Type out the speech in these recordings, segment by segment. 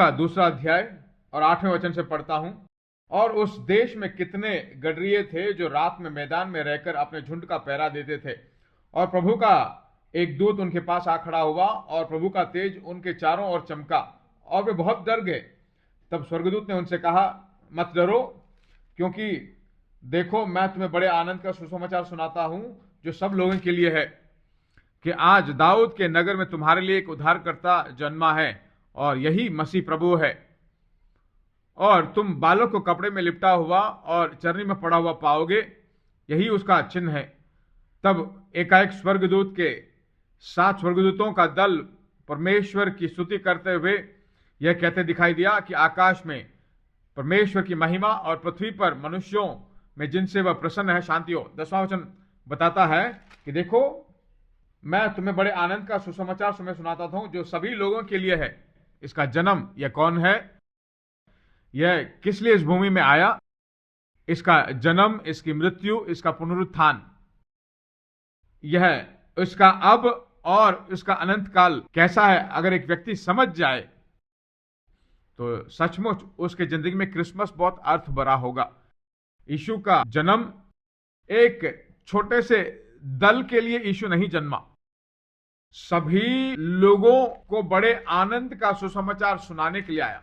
लूका 2 अध्याय और 8वें वचन से पढ़ता हूं। और उस देश में कितने गडरिये थे जो रात में मैदान में रहकर अपने झुंड का पहरा देते थे, और प्रभु का एक दूत उनके पास आ खड़ा हुआ और प्रभु का तेज उनके चारों ओर चमका और वे बहुत डर गए। तब स्वर्गदूत ने उनसे कहा, मत डरो, क्योंकि देखो मैं तुम्हें बड़े आनंद का सुसमाचार सुनाता हूं जो सब लोगों के लिए है, कि आज दाऊद के नगर में तुम्हारे लिए एक उद्धारकर्ता जन्मा है, और यही मसीह प्रभु है। और तुम बालों को कपड़े में लिपटा हुआ और चरनी में पड़ा हुआ पाओगे, यही उसका चिन्ह है। तब एकाएक स्वर्गदूत के 7 स्वर्गदूतों का दल परमेश्वर की स्तुति करते हुए यह कहते दिखाई दिया कि आकाश में परमेश्वर की महिमा और पृथ्वी पर मनुष्यों में जिनसे वह प्रसन्न है शांति हो। 10वां वचन बताता है कि देखो मैं तुम्हें बड़े आनंद का सुसमाचार सुनाता हूं जो सभी लोगों के लिए है। इसका जन्म, यह कौन है, यह किस लिए इस भूमि में आया, इसका जन्म, इसकी मृत्यु, इसका पुनरुत्थान, यह इसका अब और इसका अनंत काल कैसा है, अगर एक व्यक्ति समझ जाए तो सचमुच उसके जिंदगी में क्रिसमस बहुत अर्थ भरा होगा। यीशु का जन्म एक छोटे से दल के लिए यीशु नहीं जन्मा, सभी लोगों को बड़े आनंद का सुसमाचार सुनाने के लिए आया।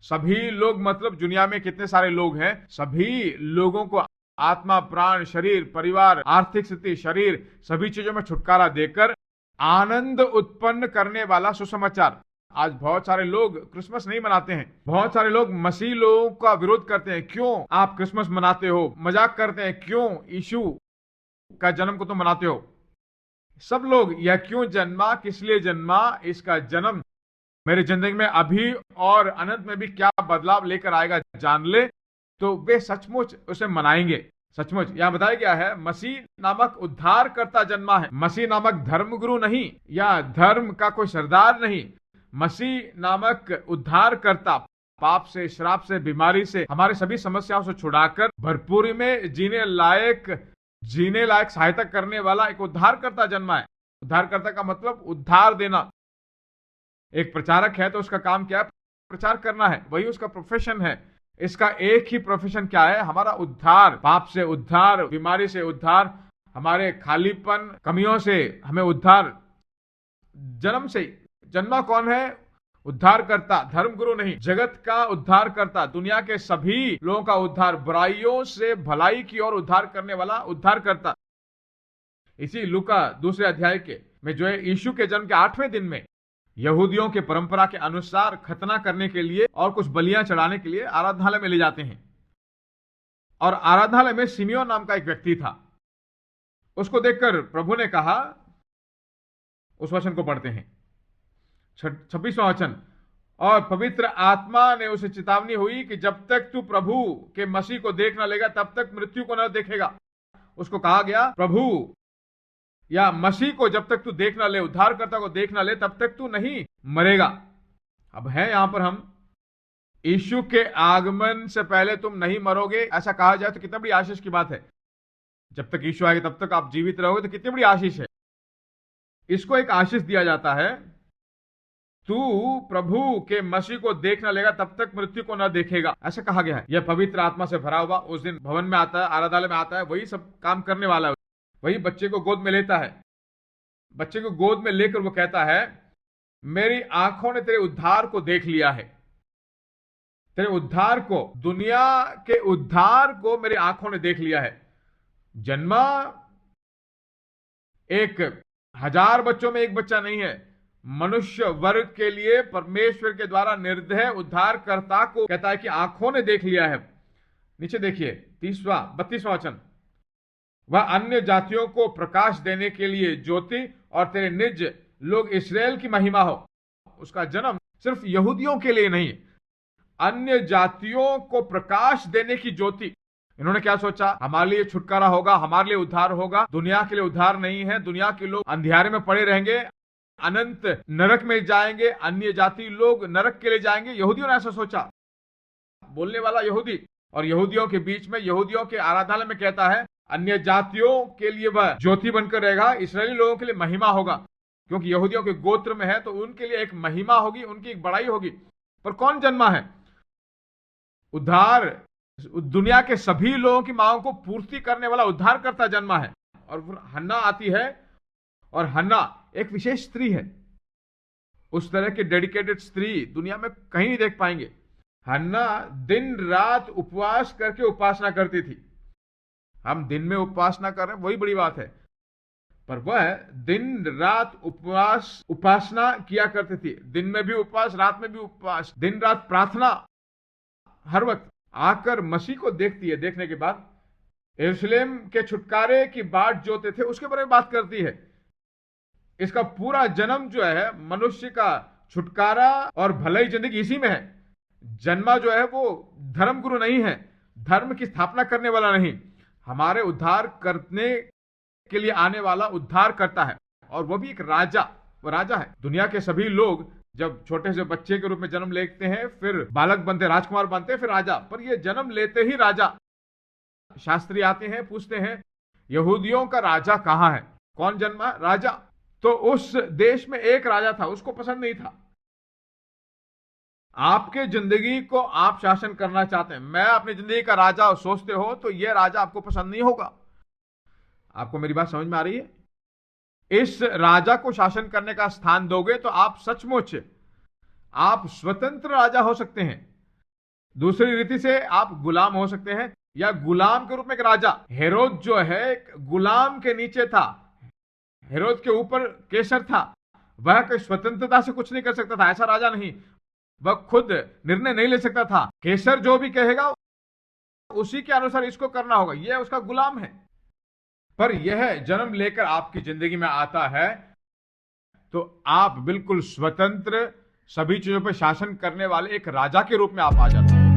सभी लोग मतलब दुनिया में कितने सारे लोग हैं, सभी लोगों को आत्मा, प्राण, शरीर, परिवार, आर्थिक स्थिति, शरीर, सभी चीजों में छुटकारा देकर आनंद उत्पन्न करने वाला सुसमाचार। आज बहुत सारे लोग क्रिसमस नहीं मनाते हैं, बहुत सारे लोग मसीह लोगों का विरोध करते हैं, क्यों आप क्रिसमस मनाते हो, मजाक करते हैं, क्यों यीशु का जन्म को तुम मनाते हो। सब लोग यह क्यों जन्मा, किस लिए जन्मा, इसका जन्म मेरे जिंदगी में अभी और अनंत में भी क्या बदलाव लेकर आएगा जान ले, तो वे सचमुच उसे मनाएंगे। सचमुच यहां बताया गया है मसीह नामक उद्धारकर्ता जन्मा है। मसीह नामक धर्मगुरु नहीं या धर्म का कोई सरदार नहीं, मसीह नामक उद्धारकर्ता, पाप से, श्राप से, बीमारी से, हमारे सभी समस्याओं से छुड़ाकर भरपूरी में जीने लायक सहायता करने वाला एक उद्धारकर्ता जन्मा है। उद्धारकर्ता का मतलब उद्धार देना। एक प्रचारक है तो उसका काम क्या है, प्रचार करना है, वही उसका प्रोफेशन है। इसका एक ही प्रोफेशन क्या है, हमारा उद्धार, पाप से उद्धार, बीमारी से उद्धार, हमारे खालीपन, कमियों से हमें उद्धार। जन्म से जन्मा कौन है, उद्धारकर्ता, धर्मगुरु नहीं, जगत का उद्धारकर्ता, दुनिया के सभी लोगों का उद्धार, बुराइयों से भलाई की ओर उद्धार करने वाला उद्धारकर्ता। इसी लूका 2 अध्याय के में जो है यीशु के जन्म के 8वें दिन में यहूदियों के परंपरा के अनुसार खतना करने के लिए और कुछ बलियां चढ़ाने के लिए आराधनालय में ले जाते हैं। और आराधनालय में सिमियोन नाम का एक व्यक्ति था। उसको देखकर प्रभु ने कहा, उस वचन को पढ़ते हैं 26वां वचन, और पवित्र आत्मा ने उसे चेतावनी हुई कि जब तक तू प्रभु के मसीह को देख न लेगा तब तक मृत्यु को न देखेगा। उसको कहा गया प्रभु या मसीह को जब तक तू देख ना ले, उद्धारकर्ता को देख ना ले, तब तक तू नहीं मरेगा। अब है यहां पर हम यीशु के आगमन से पहले तुम नहीं मरोगे ऐसा कहा जाए तो कितनी बड़ी आशीष की बात है। जब तक यीशु आएगा तब तक आप जीवित रहोगे तो कितनी बड़ी आशीष है। इसको एक आशीष दिया जाता है, तू प्रभु के मसीह को देख ना लेगा तब तक मृत्यु को ना देखेगा, ऐसा कहा गया है। यह पवित्र आत्मा से भरा हुआ उस दिन भवन में आता है, आराधनालय में आता है, वही सब काम करने वाला है। वही बच्चे को गोद में लेता है, बच्चे को गोद में लेकर वो कहता है, मेरी आंखों ने तेरे उद्धार को देख लिया है, तेरे उद्धार को, दुनिया के उद्धार को मेरी आंखों ने देख लिया है। जन्मा एक 1000 बच्चों में एक बच्चा नहीं है, मनुष्य वर्ग के लिए परमेश्वर के द्वारा निर्दय उद्धारकर्ता को कहता है कि आंखों ने देख लिया है। नीचे देखिए 32वां वचन, वह अन्य जातियों को प्रकाश देने के लिए ज्योति और तेरे निज लोग इस्राएल की महिमा हो। उसका जन्म सिर्फ यहूदियों के लिए नहीं, अन्य जातियों को प्रकाश देने की ज्योति। इन्होंने क्या सोचा, हमारे लिए छुटकारा होगा, हमारे लिए उद्धार होगा। दुनिया के लिए उद्धार नहीं है, दुनिया के लोग अंधियारे में पड़े रहेंगे, अनंत नरक में जाएंगे, अन्य जाति लोग नरक के लिए जाएंगे। यहूदियों ने ऐसा सोचा, बोलने वाला यहूदी, और यहूदियों के बीच में, यहूदियों के आराधनालय में कहता है अन्य जातियों के लिए वह ज्योति बनकर रहेगा, इस्राएली लोगों के लिए महिमा होगा, क्योंकि यहूदियों के गोत्र में है तो उनके लिए एक महिमा होगी, उनकी एक बड़ाई होगी। पर कौन जन्मा है? उद्धार, दुनिया के सभी लोगों की मांगों को पूर्ति करने वाला उद्धारकर्ता जन्मा है। और फिर हन्ना आती है, और हन्ना एक विशेष स्त्री है। उस तरह की डेडिकेटेड स्त्री दुनिया में कहीं नहीं देख पाएंगे। हन्ना दिन रात उपवास करके उपासना करती थी। हम दिन में उपासना कर रहे हैं, वही बड़ी बात है, पर वह दिन रात उपासना किया करती थी। दिन में भी उपवास, रात में भी उपवास, दिन रात प्रार्थना। हर वक्त आकर मसीह को देखती है। देखने के बाद यरूशलेम के छुटकारे की बाट जोते थे, उसके बारे में बात करती है। इसका पूरा जन्म जो है, मनुष्य का छुटकारा और भलाई जिंदगी इसी में है। जन्मा जो है वो धर्मगुरु नहीं है, धर्म की स्थापना करने वाला नहीं, हमारे उद्धार करने के लिए आने वाला उद्धार करता है। और वो भी एक राजा, वो राजा है। दुनिया के सभी लोग जब छोटे से बच्चे के रूप में जन्म लेते हैं, फिर बालक बनते, राजकुमार बनते हैं, फिर राजा, पर ये जन्म लेते ही राजा। शास्त्री आते हैं, पूछते हैं यहूदियों का राजा कहां है? कौन जन्मा? राजा। तो उस देश में एक राजा था, उसको पसंद नहीं था। आपके जिंदगी को आप शासन करना चाहते हैं, मैं अपनी जिंदगी का राजा सोचते हो, तो यह राजा आपको पसंद नहीं होगा। आपको मेरी बात समझ में आ रही है? इस राजा को शासन करने का स्थान दोगे तो आप सचमुच आप स्वतंत्र राजा हो सकते हैं। दूसरी रीति से आप गुलाम हो सकते हैं, या गुलाम के रूप में एक राजा। हेरोद जो है एक गुलाम के नीचे था, हेरोद के ऊपर कैसर था। वह कोई स्वतंत्रता से कुछ नहीं कर सकता था, ऐसा राजा नहीं। वह खुद निर्णय नहीं ले सकता था। कैसर जो भी कहेगा उसी के अनुसार इसको करना होगा, यह उसका गुलाम है। पर यह जन्म लेकर आपकी जिंदगी में आता है तो आप बिल्कुल स्वतंत्र, सभी चीजों पर शासन करने वाले एक राजा के रूप में आप आ जाते हैं।